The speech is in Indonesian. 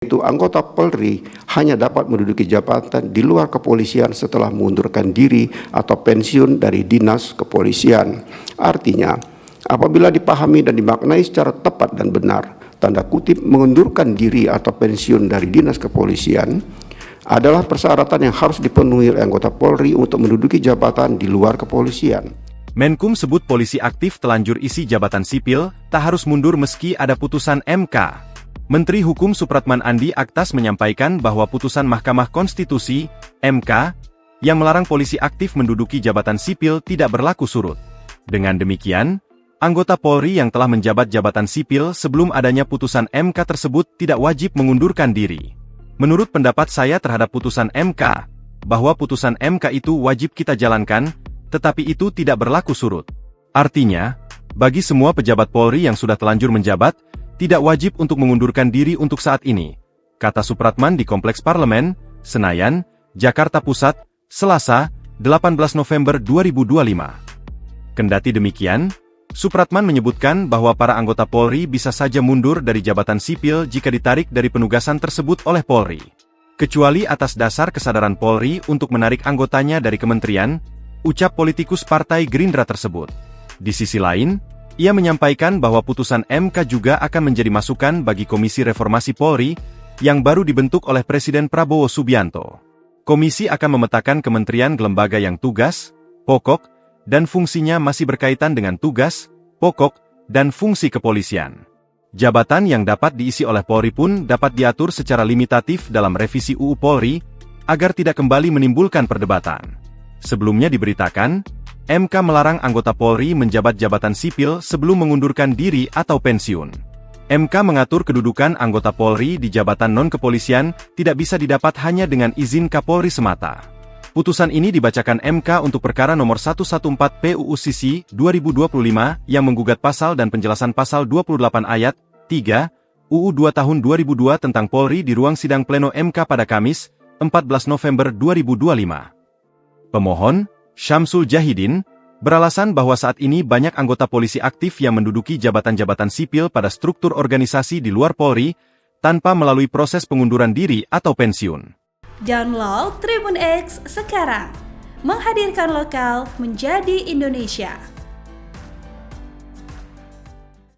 Itu anggota Polri hanya dapat menduduki jabatan di luar kepolisian setelah mengundurkan diri atau pensiun dari dinas kepolisian. Artinya, apabila dipahami dan dimaknai secara tepat dan benar, tanda kutip mengundurkan diri atau pensiun dari dinas kepolisian adalah persyaratan yang harus dipenuhi oleh anggota Polri untuk menduduki jabatan di luar kepolisian. Menkum sebut polisi aktif telanjur isi jabatan sipil, tak harus mundur meski ada putusan MK. Menteri Hukum Supratman Andi Aktas menyampaikan bahwa putusan Mahkamah Konstitusi, MK, yang melarang polisi aktif menduduki jabatan sipil tidak berlaku surut. Dengan demikian, anggota Polri yang telah menjabat jabatan sipil sebelum adanya putusan MK tersebut tidak wajib mengundurkan diri. Menurut pendapat saya terhadap putusan MK, bahwa putusan MK itu wajib kita jalankan, tetapi itu tidak berlaku surut. Artinya, bagi semua pejabat Polri yang sudah telanjur menjabat, tidak wajib untuk mengundurkan diri untuk saat ini, kata Supratman di Kompleks Parlemen, Senayan, Jakarta Pusat, Selasa, 18 November 2025. Kendati demikian, Supratman menyebutkan bahwa para anggota Polri bisa saja mundur dari jabatan sipil jika ditarik dari penugasan tersebut oleh Polri, kecuali atas dasar kesadaran Polri untuk menarik anggotanya dari kementerian, ucap politikus Partai Gerindra tersebut. Di sisi lain, ia menyampaikan bahwa putusan MK juga akan menjadi masukan bagi Komisi Reformasi Polri yang baru dibentuk oleh Presiden Prabowo Subianto. Komisi akan memetakan kementerian lembaga yang tugas, pokok, dan fungsinya masih berkaitan dengan tugas, pokok, dan fungsi kepolisian. Jabatan yang dapat diisi oleh Polri pun dapat diatur secara limitatif dalam revisi UU Polri, agar tidak kembali menimbulkan perdebatan. Sebelumnya diberitakan, MK melarang anggota Polri menjabat jabatan sipil sebelum mengundurkan diri atau pensiun. MK mengatur kedudukan anggota Polri di jabatan non-kepolisian tidak bisa didapat hanya dengan izin Kapolri semata. Putusan ini dibacakan MK untuk perkara nomor 114 PUU Sisi 2025 yang menggugat pasal dan penjelasan pasal 28 ayat 3 UU 2 tahun 2002 tentang Polri di ruang sidang pleno MK pada Kamis, 14 November 2025. Pemohon, Syamsul Jahidin, beralasan bahwa saat ini banyak anggota polisi aktif yang menduduki jabatan-jabatan sipil pada struktur organisasi di luar Polri, tanpa melalui proses pengunduran diri atau pensiun. Download Tribun X sekarang, menghadirkan lokal menjadi Indonesia.